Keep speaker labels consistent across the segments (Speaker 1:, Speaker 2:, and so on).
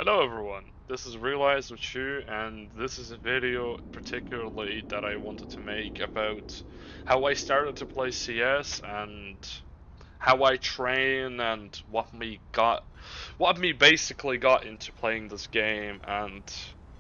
Speaker 1: Hello everyone, this is Realize with you, and this is a video particularly that I wanted to make about how I started to play CS and how I train and what me basically got into playing this game. And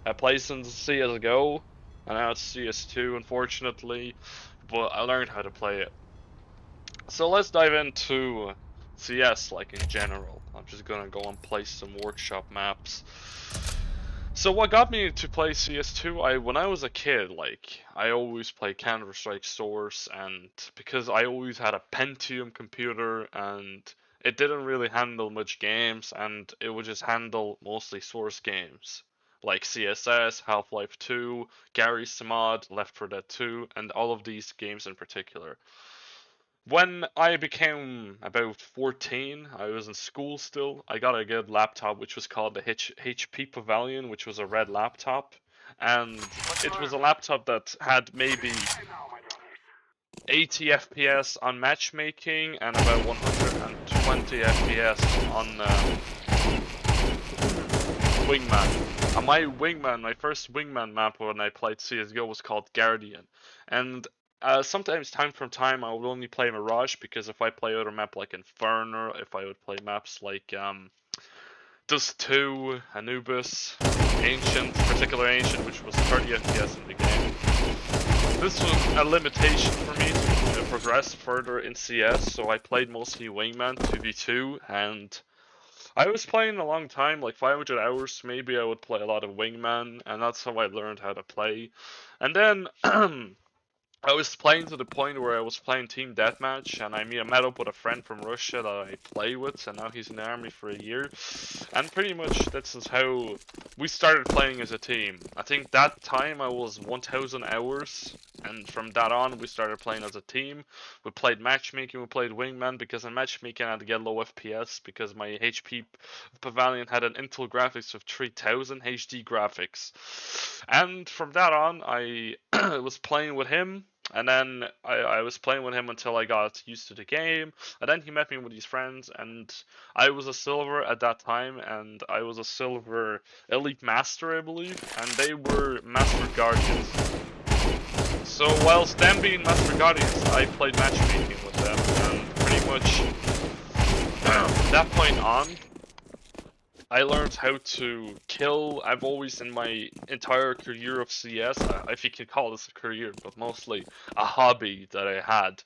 Speaker 1: I played since CSGO and now it's CS2 unfortunately, but I learned how to play it. So let's dive into CS like in general. I'm just gonna go and play some workshop maps. So what got me to play CS2, when I was a kid, like I always played Counter-Strike Source, and because I always had a Pentium computer and it didn't really handle much games and it would just handle mostly Source games like CSS, Half-Life 2, Garry's Mod, Left 4 Dead 2, and all of these games in particular. When I became about 14, I was in school still. I got a good laptop, which was called the HP Pavilion, which was a red laptop. And it was a laptop that had maybe 80 FPS on matchmaking and about 120 FPS on Wingman. And my first Wingman map when I played CSGO was called Guardian. And sometimes, time from time, I would only play Mirage because if I play other map like Inferno, if I would play maps like Dust 2, Anubis, Ancient, particular Ancient, which was 30 FPS in the game. This was a limitation for me to progress further in CS, so I played mostly Wingman 2v2, and I was playing a long time, like 500 hours maybe. I would play a lot of Wingman, and that's how I learned how to play. And then I was playing to the point where I was playing Team Deathmatch, and I met up with a friend from Russia that I play with, and now he's in the army for a year. And pretty much this is how we started playing as a team. I think that time I was 1000 hours, and from that on we started playing as a team. We played matchmaking, we played Wingman, because in matchmaking I had to get low FPS, because my HP Pavilion had an Intel graphics of 3000 HD graphics. And from that on, I was playing with him, and then I was playing with him until I got used to the game, and then he met me with his friends, and I was a silver at that time, and I was a silver elite master, I believe, and they were master guardians. So whilst them being master guardians, I played matchmaking with them, and pretty much from that point on, I learned how to kill. I've always, in my entire career of CS, if you could call this a career, but mostly a hobby that I had,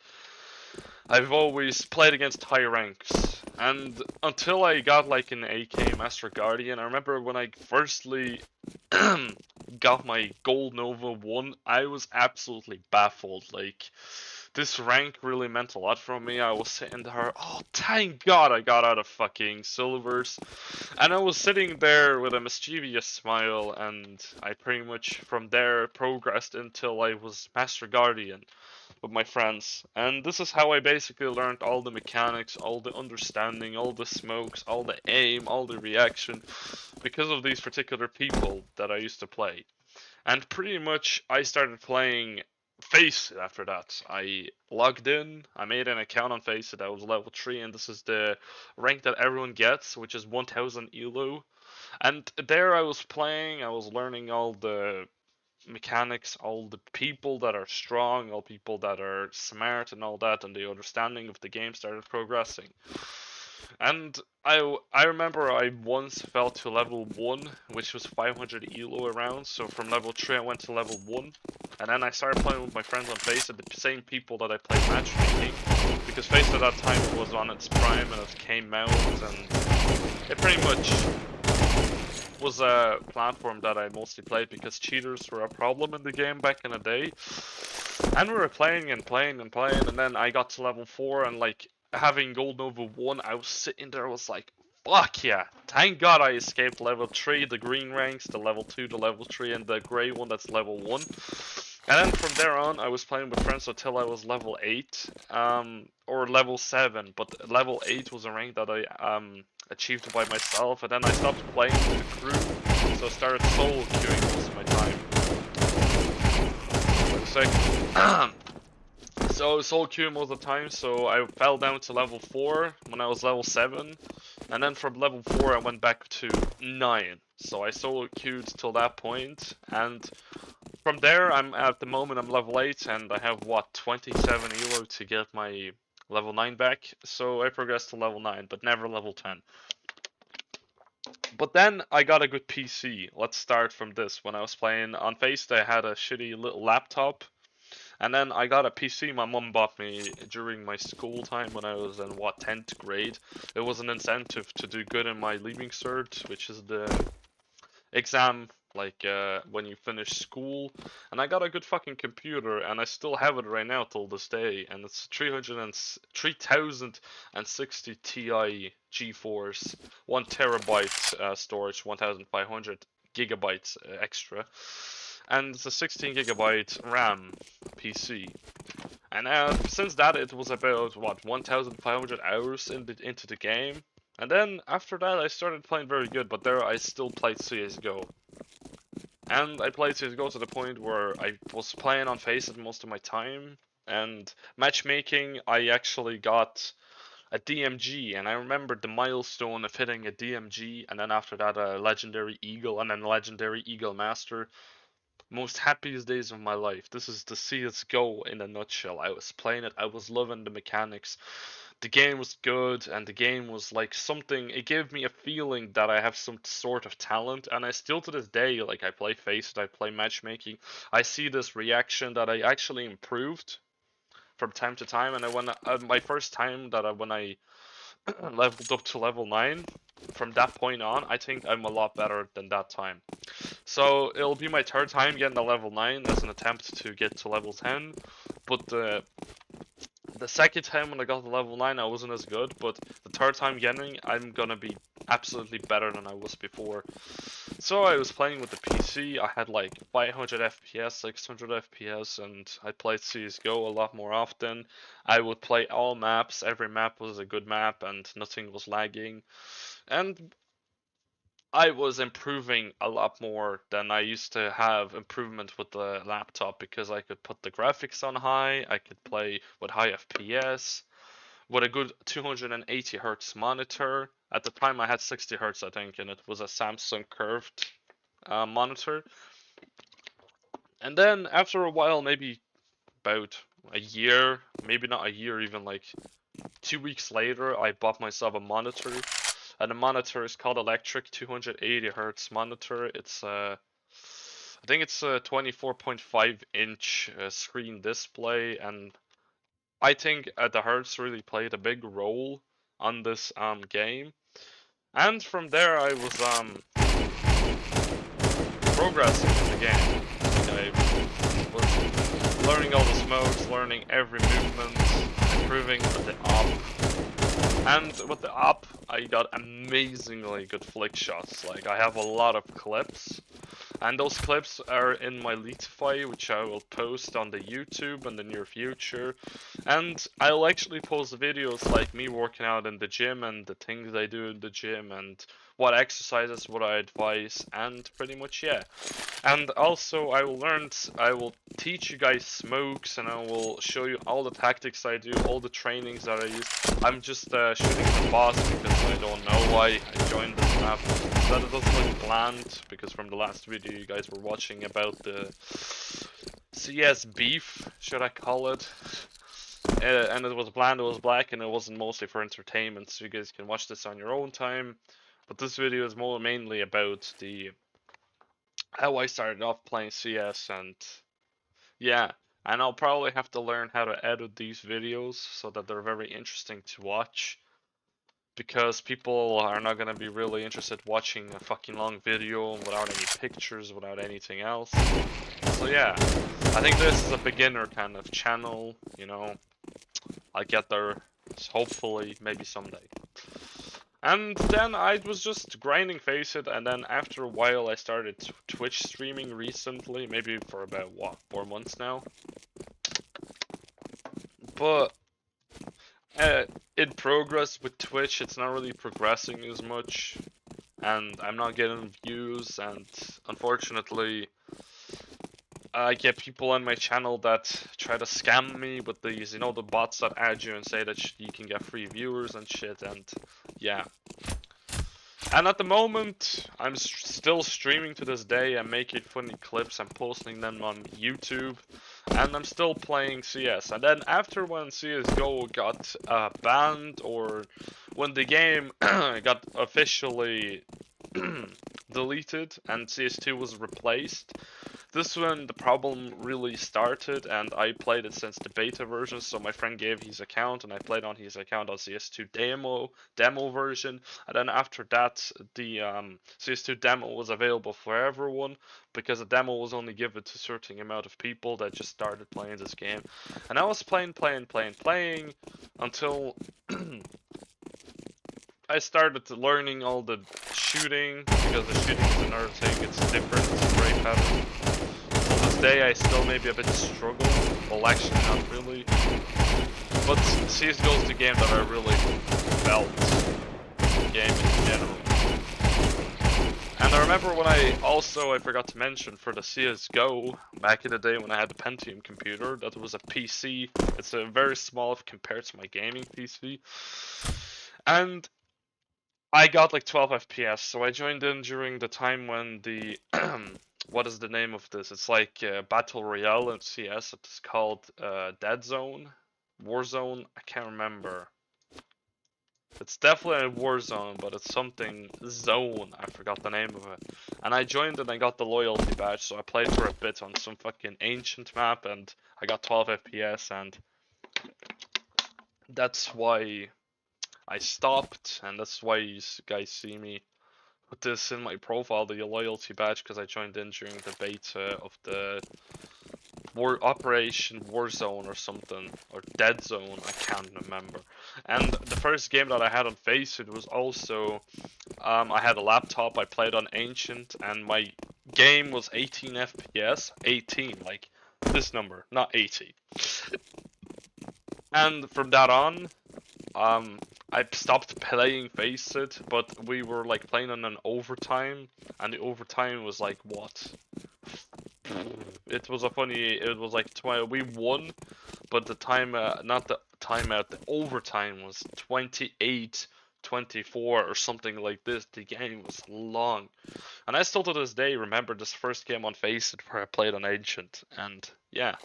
Speaker 1: I've always played against high ranks. And until I got like an AK Master Guardian, I remember when I firstly got my Gold Nova 1, I was absolutely baffled. Like, this rank really meant a lot for me. I was sitting there, oh, thank God I got out of fucking silvers. And I was sitting there with a mischievous smile, and I pretty much from there progressed until I was Master Guardian with my friends. And this is how I basically learned all the mechanics, all the understanding, all the smokes, all the aim, all the reaction, because of these particular people that I used to play. And pretty much I started playing Faceit after that. I logged in, I made an account on Faceit, I was level 3, and this is the rank that everyone gets, which is 1000 ELO. And there I was playing, I was learning all the mechanics, all the people that are strong, all people that are smart and all that, and the understanding of the game started progressing. And I remember I once fell to level 1, which was 500 elo around, so from level 3 I went to level 1, and then I started playing with my friends on Faceit, the same people that I played matchmaking, because Faceit at that time was on its prime and it came out, and it pretty much was a platform that I mostly played because cheaters were a problem in the game back in the day. And we were playing and playing and playing, and then I got to level 4, and like having Gold Nova 1, I was sitting there, I was like, fuck yeah, thank God I escaped level 3, the green ranks, the level 2, the level 3, and the grey one that's level 1. And then from there on, I was playing with friends until I was level 8, or level 7, but level 8 was a rank that I achieved by myself, and then I stopped playing with the crew, so I started solo queuing most of my time. Wait a sec. So solo queuing most of the time, so I fell down to level 4 when I was level 7, And then from level 4 I went back to 9. So I solo queued till that point, and from there I'm at the moment I'm level 8 and I have what, 27 elo to get my level 9 back. So I progressed to level 9, but never level 10. But then I got a good PC. Let's start from this. When I was playing on Faceit, I had a shitty little laptop. And then I got a PC my mom bought me during my school time when I was in, what, 10th grade. It was an incentive to do good in my leaving cert, which is the exam, like, when you finish school. And I got a good fucking computer, and I still have it right now till this day. And it's 3060 Ti GeForce, 1 terabyte storage, 1500 gigabytes extra, and it's a 16 gigabyte RAM PC. And since that, it was about what, 1,500 hours into the game. And then after that, I started playing very good, but there I still played CS:GO. And I played CS:GO to the point where I was playing on Faceit most of my time. And matchmaking, I actually got a DMG, and I remember the milestone of hitting a DMG, and then after that a Legendary Eagle, and then Legendary Eagle Master. Most happiest days of my life. This is the CS:GO in a nutshell. I was playing it, I was loving the mechanics. The game was good, and the game was like something, it gave me a feeling that I have some sort of talent, and I still to this day, like, I play Faceit, I play matchmaking, I see this reaction that I actually improved from time to time. And when my first time when I leveled up to level 9, from that point on, I think I'm a lot better than that time. So it'll be my third time getting to level 9 as an attempt to get to level 10. But the second time when I got to level 9, I wasn't as good. But the third time getting, I'm gonna be absolutely better than I was before. So I was playing with the PC, I had like 500 FPS, 600 FPS, and I played CSGO a lot more often. I would play all maps, every map was a good map and nothing was lagging. And I was improving a lot more than I used to have improvement with the laptop, because I could put the graphics on high, I could play with high FPS, with a good 280 hertz monitor. At the time I had 60 hertz, I think, and it was a Samsung curved monitor. And then after a while, maybe about a year, maybe not a year, even like 2 weeks later, I bought myself a monitor. And the monitor is called Electric 280 hertz monitor. It's I think it's a 24.5 inch screen display, and I think the hertz really played a big role on this game. And from there I was progressing in the game. I was learning all the smokes, learning every movement, improving with the op. And with the op, I got amazingly good flick shots. Like, I have a lot of clips, and those clips are in my Leetify, which I will post on the YouTube in the near future. And I'll actually post videos like me working out in the gym and the things I do in the gym and what exercises would I advise, and pretty much, yeah. And also I will teach you guys smokes, and I will show you all the tactics I do, all the trainings that I use. I'm just shooting the boss because I don't know why I joined this map. That it doesn't look bland, because from the last video you guys were watching about the CS beef, should I call it? And it was bland, it was black, and it wasn't mostly for entertainment, so you guys can watch this on your own time. But this video is mainly about how I started off playing CS, and yeah. And I'll probably have to learn how to edit these videos so that they're very interesting to watch, because people are not going to be really interested watching a fucking long video without any pictures, without anything else. So yeah, I think this is a beginner kind of channel, you know. I'll get there, hopefully, maybe someday. And then I was just grinding Faceit, and then after a while I started Twitch streaming recently, maybe for about, what, 4 months now? But in progress with Twitch, it's not really progressing as much, and I'm not getting views, and unfortunately I get people on my channel that try to scam me with these, the bots that add you and say that you can get free viewers and shit, and yeah. And at the moment, I'm still streaming to this day. I'm making funny clips. I'm posting them on YouTube, and I'm still playing CS. And then after when CS:GO got banned, or when the game got officially deleted and CS2 was replaced, this when the problem really started, and I played it since the beta version. So my friend gave his account, and I played on his account on CS2 demo version. And then after that, the CS2 demo was available for everyone, because the demo was only given to a certain amount of people that just started playing this game. And I was playing until I started learning all the shooting, because the shooting is another thing. It's different. It's very pattern. To this day, I still maybe a bit struggle. Well, actually, not really. But CS:GO is the game that I really felt the game in general. And I remember when I forgot to mention, for the CS:GO, back in the day when I had the Pentium computer, that was a PC. It's a very small compared to my gaming PC. And I got like 12 FPS, so I joined in during the time when the what is the name of this? It's like Battle Royale in CS. It's called Dead Zone, Warzone. I can't remember. It's definitely a Warzone, but it's something Zone. I forgot the name of it. And I joined and I got the loyalty badge, so I played for a bit on some fucking ancient map, and I got 12 FPS, and that's why I stopped, and that's why you guys see me put this in my profile, the loyalty badge, because I joined in during the beta of the Operation Warzone or something, or Dead Zone, I can't remember. And the first game that I had on Faceit was also, I had a laptop, I played on Ancient, and my game was 18 FPS, 18, like this number, not 80. And from that on, I stopped playing Faceit, but we were like playing on an overtime, and the overtime was like what? It was like we won, but the time, not the timeout, the overtime was 28-24 or something like this. The game was long, and I still to this day remember this first game on Faceit where I played on Ancient, and yeah.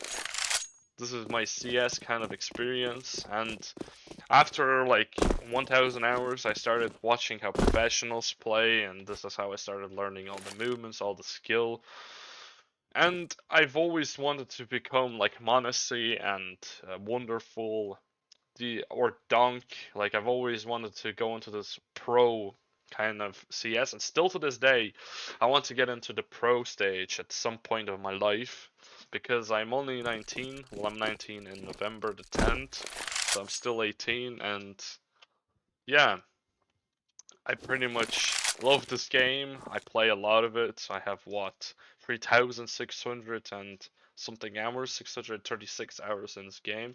Speaker 1: This is my CS kind of experience, and after like 1000 hours, I started watching how professionals play, and this is how I started learning all the movements, all the skill. And I've always wanted to become like m0NESY and Wonderful, or Dunk. Like I've always wanted to go into this pro kind of CS, and still to this day, I want to get into the pro stage at some point of my life, because I'm only 19. Well, I'm 19 in November the 10th, so I'm still 18, and yeah, I pretty much love this game. I play a lot of it. I have what, 3,600 and something hours, 636 hours in this game.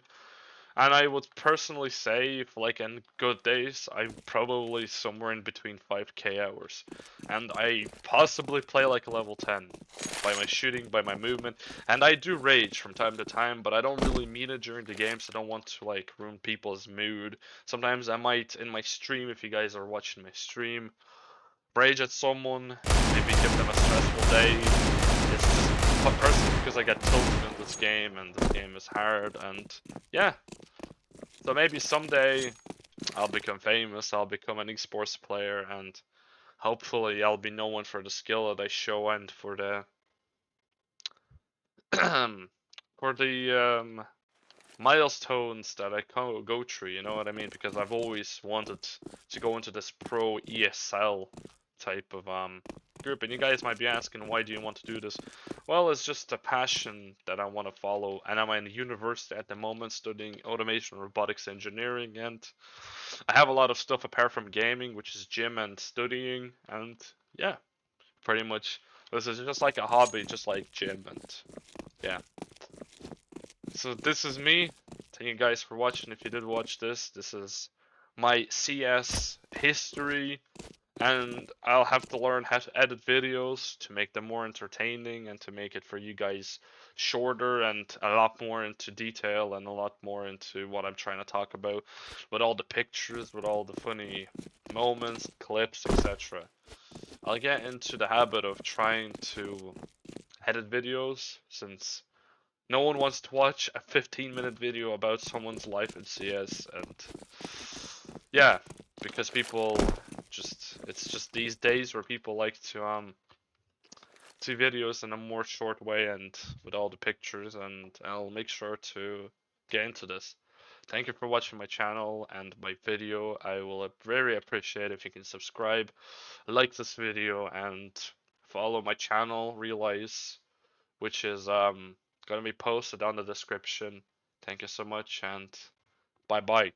Speaker 1: And I would personally say, if like in good days, I'm probably somewhere in between 5k hours. And I possibly play like a level 10 by my shooting, by my movement. And I do rage from time to time, but I don't really mean it during the game, so I don't want to like ruin people's mood. Sometimes I might, in my stream, if you guys are watching my stream, rage at someone, maybe give them a stressful day. It's just personally because I get tilted in this game, and this game is hard, and yeah. So maybe someday I'll become famous, I'll become an esports player, and hopefully I'll be known for the skill that I show, and for the milestones that I go through, you know what I mean? Because I've always wanted to go into this pro ESL type of group, and you guys might be asking, why do you want to do this? Well, it's just a passion that I want to follow, and I'm in university at the moment studying automation and robotics engineering, and I have a lot of stuff apart from gaming, which is gym and studying, and yeah, pretty much this is just like a hobby, just like gym, and yeah. So this is me. Thank you guys for watching. If you did watch this, this is my CS history and I'll have to learn how to edit videos to make them more entertaining and to make it for you guys shorter and a lot more into detail and a lot more into what I'm trying to talk about with all the pictures, with all the funny moments, clips, etc. I'll get into the habit of trying to edit videos since no one wants to watch a 15-minute video about someone's life in CS, and yeah, because people it's just these days where people like to see videos in a more short way and with all the pictures, and I'll make sure to get into this. Thank you for watching my channel and my video. I will very appreciate if you can subscribe, like this video, and follow my channel, Realize, which is gonna be posted on the description. Thank you so much, and bye bye.